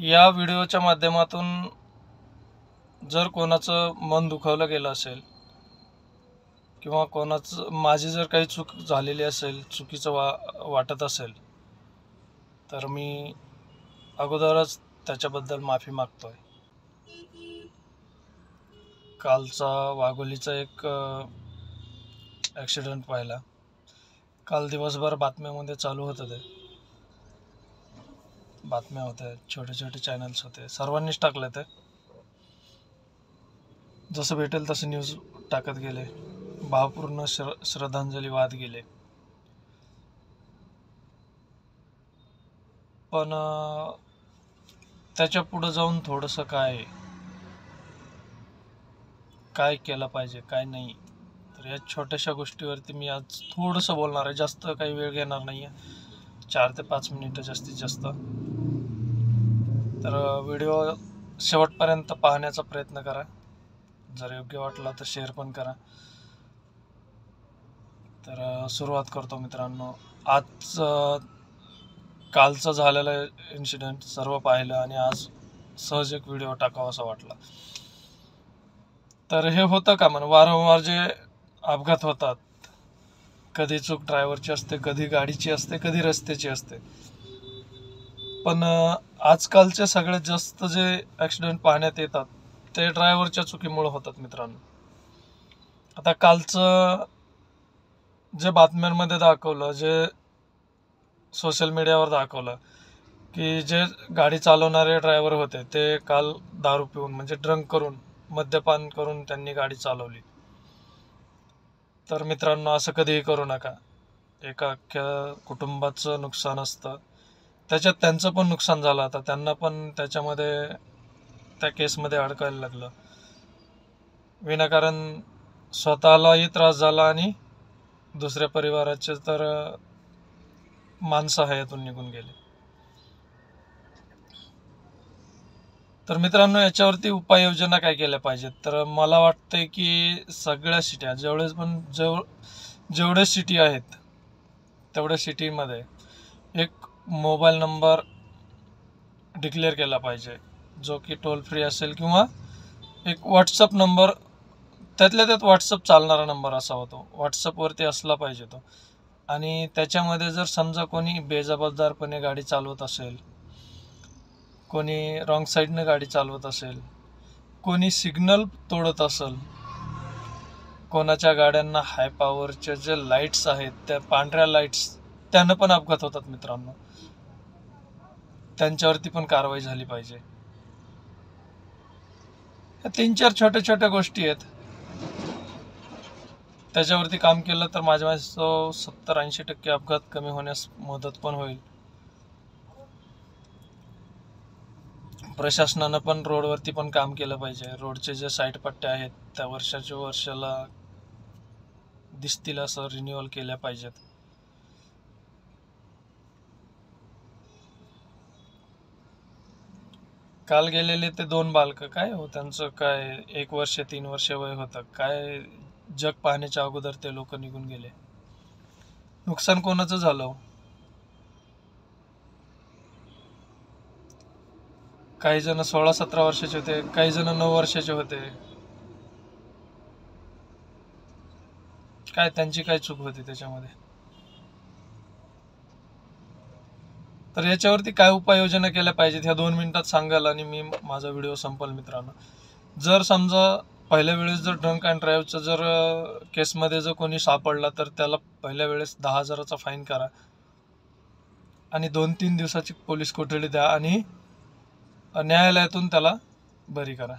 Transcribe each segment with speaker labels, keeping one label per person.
Speaker 1: या व्हिडिओच्या माध्यमातून जर कोणाचं मन दुखावलं गेलं असेल किंवा कोणाचं माझी जर काही चूक झालेली असेल, चुकीचं वाटत असेल, तर मी अगोदरच त्याच्याबद्दल माफी मागतोय. कालचा वाघोलीचा एक ॲक्सिडेंट पाहिला. काल दिवसभर बातम्यामध्ये चालू होतं, ते बातम्या होत्या, छोटे छोटे चॅनल्स होते, सर्वांनीच टाकलं. ते जसं भेटेल तसं न्यूज टाकत गेले, भावपूर्ण श्रद्धांजली वाहत गेले. पण त्याच्या पुढं जाऊन थोडंसं काय केलं पाहिजे, काय नाही, तर या छोट्याशा गोष्टीवरती मी आज थोडंसं बोलणार आहे. जास्त काही वेळ घेणार नाही आहे, 4 ते 5 मिनिटं जास्तीत जास्त. तर व्हिडिओ शेवटपर्यंत पाहण्याचा प्रयत्न करा. जर योग्य वाटला तर शेअर पण करा. तर सुरुवात करतो मित्रांनो. आज कालचं झालेलं इन्सिडेंट सर्व पाहिलं आणि आज सहज एक व्हिडिओ टाकावा असं वाटला. तर हे होतं का वारंवार जे अपघात होतात, कधी चूक ड्रायव्हरची असते, कधी गाडीची असते, कधी रस्त्याची असते. पण आजकालचे सगळ्यात जास्त जे ॲक्सिडेंट पाहण्यात येतात ते ड्रायव्हरच्या चुकीमुळे होतात मित्रांनो. आता कालचं जे बातम्यांमध्ये दाखवलं, जे सोशल मीडियावर दाखवलं, की जे गाडी चालवणारे ड्रायव्हर होते ते काल दारू पिऊन, म्हणजे ड्रंक करून, मद्यपान करून त्यांनी गाडी चालवली. तर मित्रांनो, असं कधीही करू नका. एका अख्ख्या कुटुंबाचं नुकसान असतं, त्याच्यात त्यांचं पण नुकसान झालं. आता त्यांना पण त्याच्यामध्ये, त्या केसमध्ये अडकायला लागलं. विनाकारण स्वतःलाही त्रास झाला आणि दुसऱ्या परिवाराचे तर माणसं हयातून निघून गेले. तर मित्रांनो, याच्यावरती उपाययोजना काय केल्या पाहिजेत? तर मला वाटतंय की सगळ्या सिट्या, जेवढे सिटी आहेत तेवढ्या सिटीमध्ये एक मोबाईल नंबर डिक्लेअर केला पाहिजे, जो की टोल फ्री असेल, किंवा एक व्हॉट्सअप नंबर, त्यातल्या त्यात व्हॉट्सअप चालणारा नंबर असावा. तो व्हॉट्सअपवरती असला पाहिजे तो. आणि त्याच्यामध्ये जर समजा कोणी बेजबाबदारपणे गाडी चालवत असेल, कोणी रॉंग साईडनं गाडी चालवत असेल, कोणी सिग्नल तोडत असेल, कोणाच्या गाड्यांना हाय पॉवरचे जे लाईट्स आहेत, त्या पांढऱ्या लाईट्स, त्यानं पण अपघात होतात मित्रांनो. त्यांच्यावरती पण कारवाई झाली पाहिजे. 3-4 छोट्या छोट्या गोष्टी आहेत, त्याच्यावरती काम केलं तर माझ्या 70-80% अपघात कमी होण्यास मदत पण होईल. प्रशासनानं पण रोडवरती पण काम केलं पाहिजे. रोडचे जे साईड पट्ट्या आहेत त्या वर्षाला दिसतील असं रिन्युअल केल्या पाहिजेत. काल गेलेले ते 2 बालकं, काय हो त्यांचं, काय 1 वर्ष 3 वर्ष वय होतं, काय जग पाहण्याच्या अगोदर ते लोक निघून गेले. नुकसान कोणाचं झालं? काही जण 16-17 वर्षाचे होते, काही जण 9 वर्षाचे होते. काय त्यांची काय चूक होती त्याच्यामध्ये? तर याच्यावरती काय उपाययोजना केल्या पाहिजेत, ह्या 2 मिनिटात सांगाल आणि मी माझा व्हिडिओ संपल मित्रांनो. जर समजा पहिल्या वेळेस जर ड्रंक अँड ड्राईव्हचं जर केसमध्ये जर कोणी सापडला, तर त्याला पहिल्या वेळेस 10,000चा फाईन करा आणि 2-3 दिवसाची पोलीस कोठडी द्या आणि न्यायालयातून त्याला बरी करा.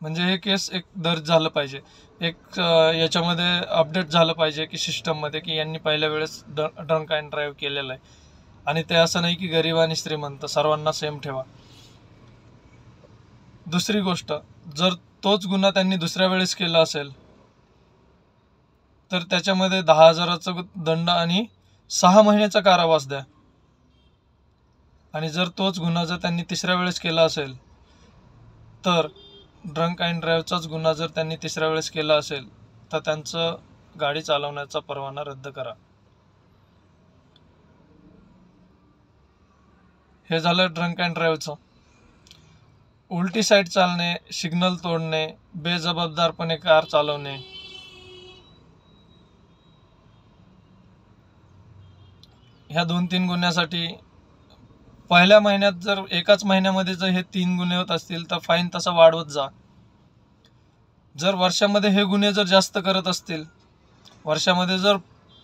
Speaker 1: म्हणजे हे केस एक दर्ज झालं पाहिजे, एक याच्यामध्ये अपडेट झालं पाहिजे की सिस्टममध्ये, की यांनी पहिल्या वेळेस ड्रंक अँड ड्राईव्ह केलेलं आहे. आणि ते असं नाही की गरीब आणि श्रीमंत सर्वांना सेम ठेवा. दुसरी गोष्ट, जर तोच गुन्हा त्यांनी दुसऱ्या वेळेस केला असेल तर त्याच्यामध्ये 10,000चा दंड आणि 6 महिन्याचा कारावास द्या. आणि जर तोच गुन्हा जर त्यांनी तिसऱ्या वेळेस केला असेल, तर ड्रंक अँड ड्राईव्हचाच गुन्हा जर त्यांनी तिसऱ्या वेळेस केला असेल, तर त्यांचं गाडी चालवण्याचा परवाना रद्द करा. हे झालं ड्रंक अँड ड्राईव्हचं. उलटी साईड चालणे, सिग्नल तोडणे, बेजबाबदारपणे कार चालवणे, ह्या 2-3 गुन्ह्यासाठी पहिल्या महिन्यात जर एकाच महिन्यामध्ये जर हे 3 गुन्हे होत असतील तर फाईन तसा वाढवत जा. जर वर्षामध्ये हे गुन्हे जर जास्त करत असतील, वर्षामध्ये जर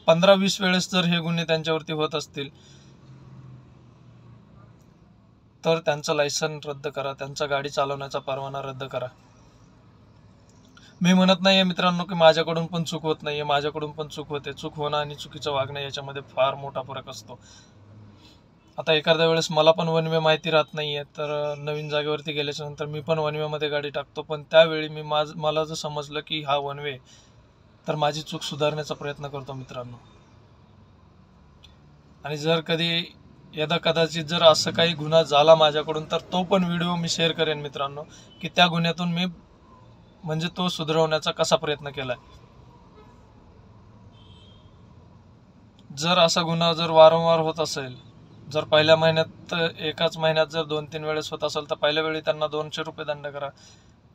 Speaker 1: 15-20 वेळेस जर हे गुन्हे त्यांच्यावरती होत असतील, तर त्यांचं लायसन रद्द करा, त्यांचा गाडी चालवण्याचा परवाना रद्द करा. मी म्हणत नाहीये मित्रांनो की माझ्याकडून पण चूक होत नाहीये, माझ्याकडून पण चूक होते. चूक होणं आणि चुकीचं वागणं याच्यामध्ये फार मोठा फरक असतो. आता एखाद्या वेळेस मला पण वन वे माहिती राहत नाहीये, तर नवीन जागेवरती गेल्याच्या नंतर मी पण वन वे मध्ये गाडी टाकतो. पण त्यावेळी मला जर समजलं की हा वन वे, तर माझी चूक सुधारण्याचा प्रयत्न करतो मित्रांनो. आणि जर कधी यदा कदाचित जर असं काही गुन्हा झाला माझ्याकडून, तर तो पण व्हिडिओ मी शेअर करेन मित्रांनो, की त्या गुन्ह्यातून मी म्हणजे तो सुधारवण्याचा कसा प्रयत्न केलाय. जर असा गुन्हा जर वारंवार होत असेल, जर पहिल्या महिन्यात एकाच महिन्यात जर 2-3 वेळेस होत असेल, तर पहिल्या वेळी त्यांना 200 रुपये दंड करा.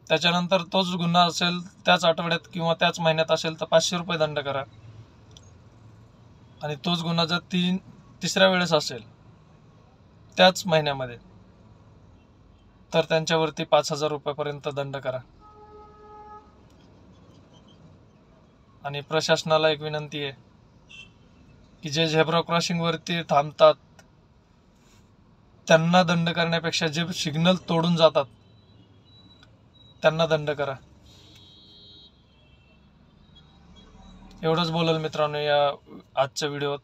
Speaker 1: त्याच्यानंतर तोच गुन्हा असेल त्याच आठवड्यात किंवा त्याच महिन्यात असेल तर 500 रुपये दंड करा. आणि तोच गुन्हा जर तिसऱ्या वेळेस असेल त्याच महिन्यामध्ये, तर त्यांच्यावरती 5,000 रुपयापर्यंत दंड करा. आणि प्रशासनाला एक विनंती आहे की जे झेब्रा क्रॉसिंग वरती थांबतात त्यांना दंड करण्यापेक्षा जे सिग्नल तोडून जातात त्यांना दंड करा. एवढंच बोलेल मित्रांनो या आजच्या व्हिडिओत.